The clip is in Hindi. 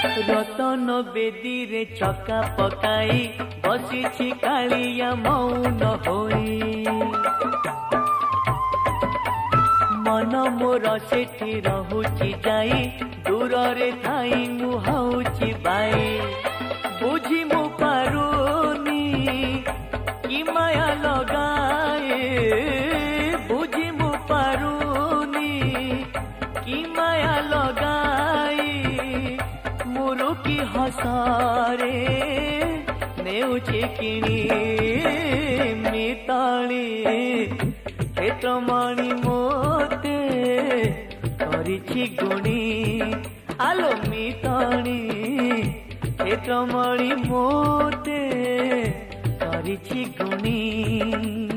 रतन बेदी रे चका पकाई बसी कालिया मौन होई मन मोर सेठी रहुची जाई दूर रे थाई मुहाउची बाई बुझी मु पारुनी कि माया लगाए बुझी मु पारुनी कि माया लगाई मुरु की हसारे नेउची किणी मिताली क्षेत्रमणि मोते करिछि गुणी आलो मिताली क्षेत्रमणि मोते करिछि गुणी।